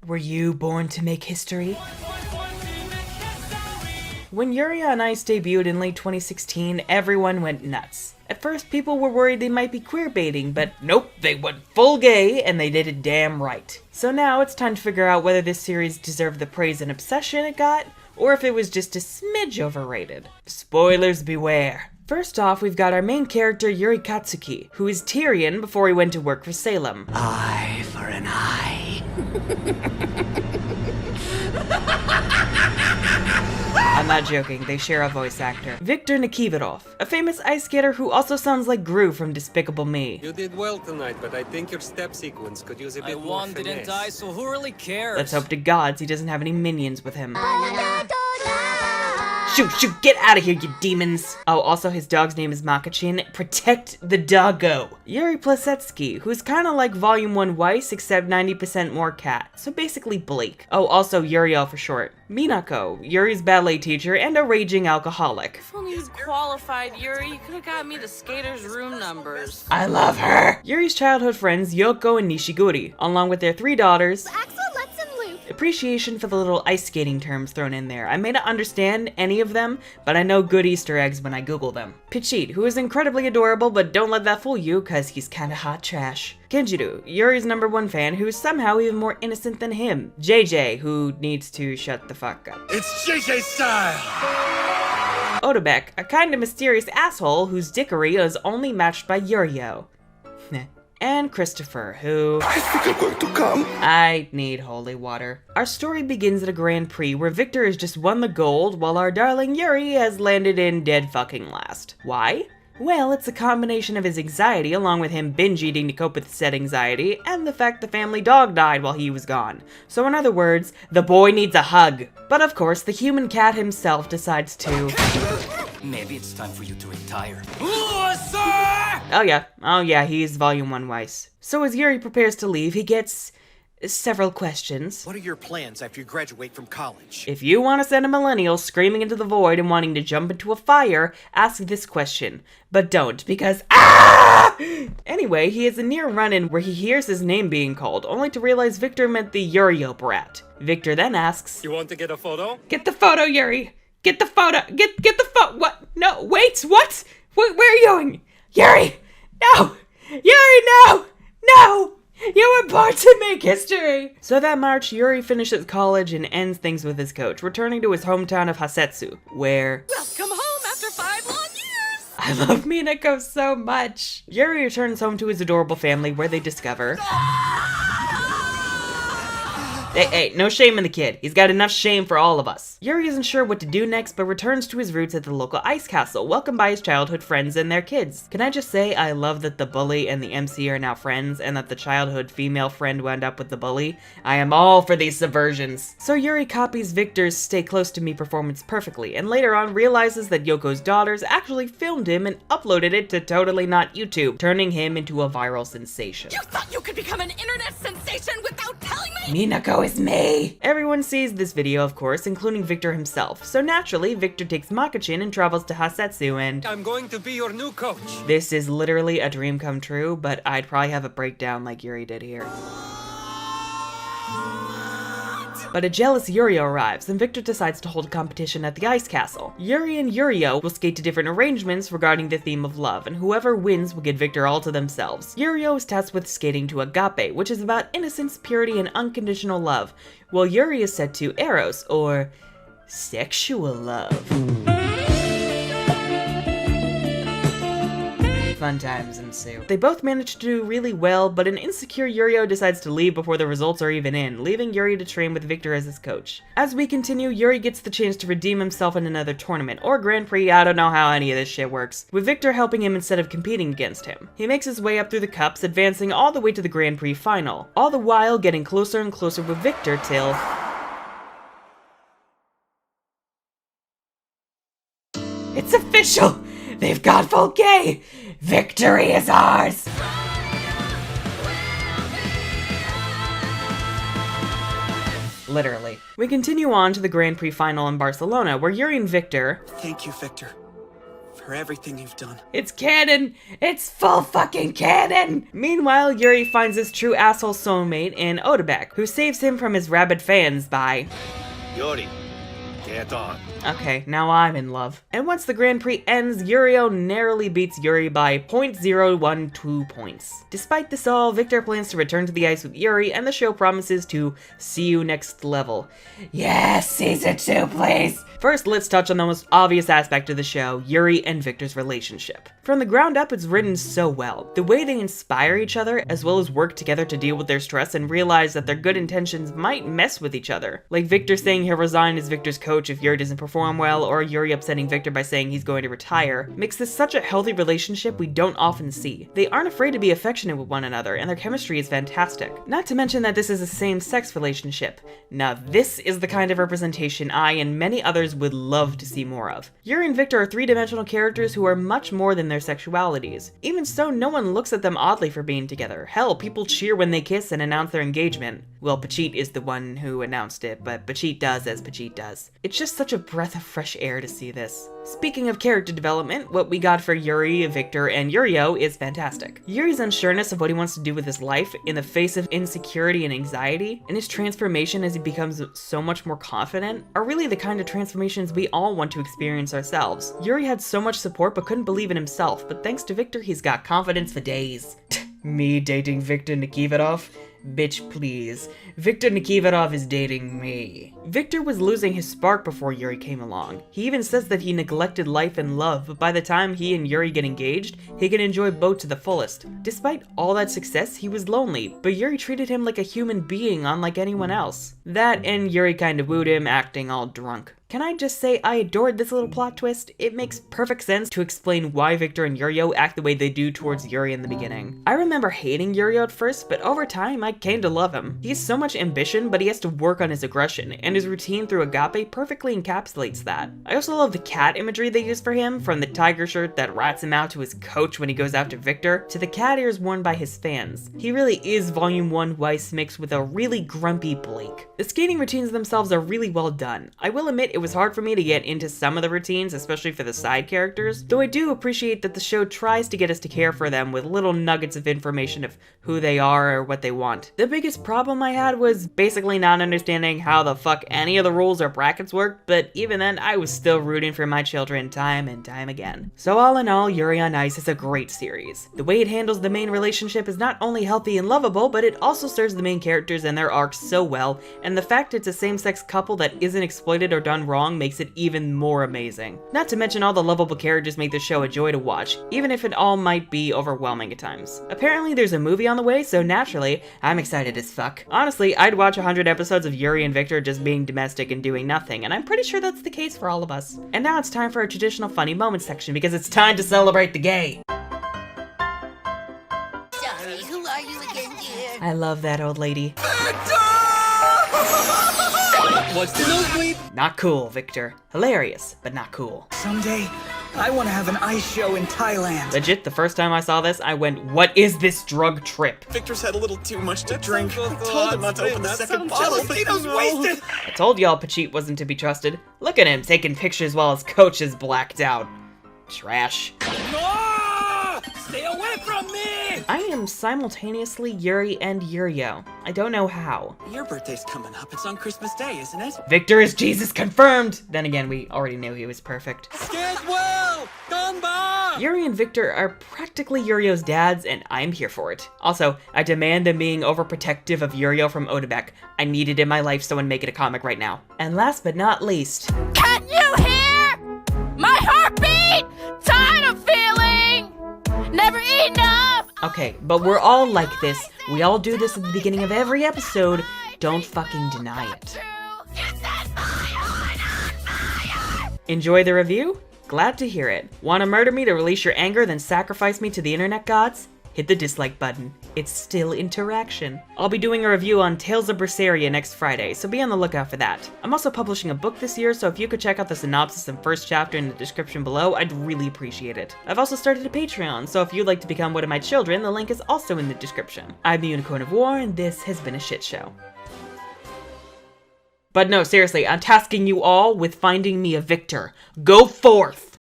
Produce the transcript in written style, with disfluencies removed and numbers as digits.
Were you born to make history? When Yuri on Ice debuted in late 2016, everyone went nuts. At first, people were worried they might be queerbaiting, but nope, they went full gay, and they did it damn right. So now it's time to figure out whether this series deserved the praise and obsession it got, or if it was just a smidge overrated. Spoilers beware. First off, we've got our main character Yuri Katsuki, who is Tyrion before he went to work for Salem. Eye for an eye. I'm not joking, they share a voice actor. Victor Nikiforov, a famous ice skater who also sounds like Gru from Despicable Me. You did well tonight, but I think your step sequence could use a bit more I won, finesse. didn't I? So who really cares? Let's hope to gods he doesn't have any minions with him. Shoot, get out of here, you demons! Oh, also his dog's name is Makachin. Protect the doggo! Yuri Plasetsky, who's kinda like Volume 1 Weiss, except 90% more cat. So basically Blake. Oh, also Uriel for short. Minako, Yuri's ballet teacher and a raging alcoholic. If only you'd qualified, Yuri, you could have got me the skaters' room numbers. I love her! Yuri's childhood friends Yoko and Nishiguri, along with their 3 daughters. Axel lets him loop. Appreciation for the little ice skating terms thrown in there. I may not understand any of them, but I know good Easter eggs when I Google them. Pichit, who is incredibly adorable, but don't let that fool you, cause he's kinda hot trash. Kenjiro, Yuri's #1 fan, who's somehow even more innocent than him. JJ, who needs to shut the fuck up. It's JJ style! Odebek, a kinda mysterious asshole whose dickery is only matched by Yurio. And Christopher, who... I think I'm going to come. I need holy water. Our story begins at a Grand Prix where Victor has just won the gold while our darling Yuri has landed in dead fucking last. Why? Well, it's a combination of his anxiety along with him binge eating to cope with said anxiety and the fact the family dog died while he was gone. So in other words, the boy needs a hug. But of course, the human cat himself decides to... Maybe it's time for you to retire. Oh yeah, he's Volume 1 Weiss. So as Yuri prepares to leave, he gets several questions. What are your plans after you graduate from college? If you want to send a millennial screaming into the void and wanting to jump into a fire, ask this question. But don't, because ah! Anyway, he has a near run-in where he hears his name being called, only to realize Victor meant the Yurio brat. Victor then asks, You want to get a photo? Get the photo, Yuri! Get the photo! Get the photo! What? No, wait, what? Where are you going? Yuri! No! Yuri, no! No! You were born to make history! So that March, Yuri finishes college and ends things with his coach, returning to his hometown of Hasetsu, where... Welcome home after 5 long years! I love Minako so much! Yuri returns home to his adorable family where they discover... Hey, no shame in the kid. He's got enough shame for all of us. Yuri isn't sure what to do next, but returns to his roots at the local ice castle, welcomed by his childhood friends and their kids. Can I just say, I love that the bully and the MC are now friends, and that the childhood female friend wound up with the bully. I am all for these subversions. So Yuri copies Victor's Stay Close to Me performance perfectly, and later on realizes that Yoko's daughters actually filmed him and uploaded it to Totally Not YouTube, turning him into a viral sensation. You thought you could become an internet sensation without telling me? Minako is me! Everyone sees this video, of course, including Victor himself, so naturally, Victor takes Makachin and travels to Hasetsu and... I'm going to be your new coach. This is literally a dream come true, but I'd probably have a breakdown like Yuri did here. But a jealous Yurio arrives, and Victor decides to hold a competition at the ice castle. Yuri and Yurio will skate to different arrangements regarding the theme of love, and whoever wins will get Victor all to themselves. Yurio is tasked with skating to Agape, which is about innocence, purity, and unconditional love, while Yuri is set to Eros, or sexual love. Fun times ensue. They both manage to do really well, but an insecure Yurio decides to leave before the results are even in, leaving Yuri to train with Victor as his coach. As we continue, Yuri gets the chance to redeem himself in another tournament, or Grand Prix, I don't know how any of this shit works, with Victor helping him instead of competing against him. He makes his way up through the cups, advancing all the way to the Grand Prix final, all the while getting closer and closer with Victor till... It's official! They've gone full gay! Victory is ours! Literally. We continue on to the Grand Prix final in Barcelona, where Yuri and Victor... Thank you, Victor, for everything you've done. It's canon! It's full fucking canon! Meanwhile, Yuri finds his true asshole soulmate in Odebek, who saves him from his rabid fans by... Yuri, get on. Okay, now I'm in love. And once the Grand Prix ends, Yurio narrowly beats Yuri by 0.012 points. Despite this all, Victor plans to return to the ice with Yuri, and the show promises to see you next level. Yes, season 2, please! First, let's touch on the most obvious aspect of the show, Yuri and Victor's relationship. From the ground up, it's written so well. The way they inspire each other, as well as work together to deal with their stress and realize that their good intentions might mess with each other. Like Victor saying he'll resign as Victor's coach if Yuri doesn't perform well, or Yuri upsetting Victor by saying he's going to retire, makes this such a healthy relationship we don't often see. They aren't afraid to be affectionate with one another, and their chemistry is fantastic. Not to mention that this is a same-sex relationship. Now this is the kind of representation I and many others would love to see more of. Yuri and Victor are three-dimensional characters who are much more than their sexualities. Even so, no one looks at them oddly for being together. Hell, people cheer when they kiss and announce their engagement. Well, Pachit is the one who announced it, but Pachit does as Pachit does. It's just such a breath of fresh air to see this. Speaking of character development, what we got for Yuri, Victor, and Yurio is fantastic. Yuri's unsureness of what he wants to do with his life in the face of insecurity and anxiety, and his transformation as he becomes so much more confident, are really the kind of transformations we all want to experience ourselves. Yuri had so much support but couldn't believe in himself, but thanks to Victor, he's got confidence for days. Me dating Victor Nikiforov? Bitch, please. Victor Nikiforov is dating me. Victor was losing his spark before Yuri came along. He even says that he neglected life and love, but by the time he and Yuri get engaged, he can enjoy both to the fullest. Despite all that success, he was lonely, but Yuri treated him like a human being unlike anyone else. That and Yuri kind of wooed him, acting all drunk. Can I just say I adored this little plot twist? It makes perfect sense to explain why Victor and Yurio act the way they do towards Yuri in the beginning. I remember hating Yurio at first, but over time I came to love him. He has so much ambition, but he has to work on his aggression, and his routine through Agape perfectly encapsulates that. I also love the cat imagery they use for him, from the tiger shirt that rats him out to his coach when he goes after Victor, to the cat ears worn by his fans. He really is Volume 1 Weiss mixed with a really grumpy Blake. The skating routines themselves are really well done. I will admit it was hard for me to get into some of the routines, especially for the side characters, though I do appreciate that the show tries to get us to care for them with little nuggets of information of who they are or what they want. The biggest problem I had was basically not understanding how the fuck any of the rules or brackets worked, but even then I was still rooting for my children time and time again. So all in all, Yuri on Ice is a great series. The way it handles the main relationship is not only healthy and lovable, but it also serves the main characters and their arcs so well, and the fact it's a same-sex couple that isn't exploited or done wrong makes it even more amazing. Not to mention all the lovable characters make the show a joy to watch, even if it all might be overwhelming at times. Apparently there's a movie on the way, so naturally, I'm excited as fuck. Honestly, I'd watch 100 episodes of Yuri and Victor just being domestic and doing nothing, and I'm pretty sure that's the case for all of us. And now it's time for our traditional funny moments section, because it's time to celebrate the gay! Sorry, who are you again, dear? I love that old lady. What's the nosebleed? Not cool, Victor. Hilarious, but not cool. Someday, I want to have an ice show in Thailand. Legit, the first time I saw this, I went, what is this drug trip? Victor's had a little too much to drink. I told him not to open the second bottle, but he was wasted. I told y'all Pachit wasn't to be trusted. Look at him taking pictures while his coach is blacked out. Trash. No! Stay away from me! I am simultaneously Yuri and Yurio. I don't know how. Your birthday's coming up. It's on Christmas Day, isn't it? Victor is Jesus confirmed! Then again, we already knew he was perfect. Get well! Come back! Yuri and Victor are practically Yurio's dads, and I'm here for it. Also, I demand them being overprotective of Yurio from Odebek. I need it in my life, someone make it a comic right now. And last but not least... Can you hear my heartbeat? Tired of feeling never enough. Okay, but we're all like this. We all do this at the beginning of every episode. Don't fucking deny it. Enjoy the review? Glad to hear it. Want to murder me to release your anger, then sacrifice me to the internet gods? Hit the dislike button. It's still interaction. I'll be doing a review on Tales of Berseria next Friday, so be on the lookout for that. I'm also publishing a book this year, so if you could check out the synopsis and first chapter in the description below, I'd really appreciate it. I've also started a Patreon, so if you'd like to become one of my children, the link is also in the description. I'm the Unicorn of War, and this has been a shit show. But no, seriously, I'm tasking you all with finding me a Victor. Go forth!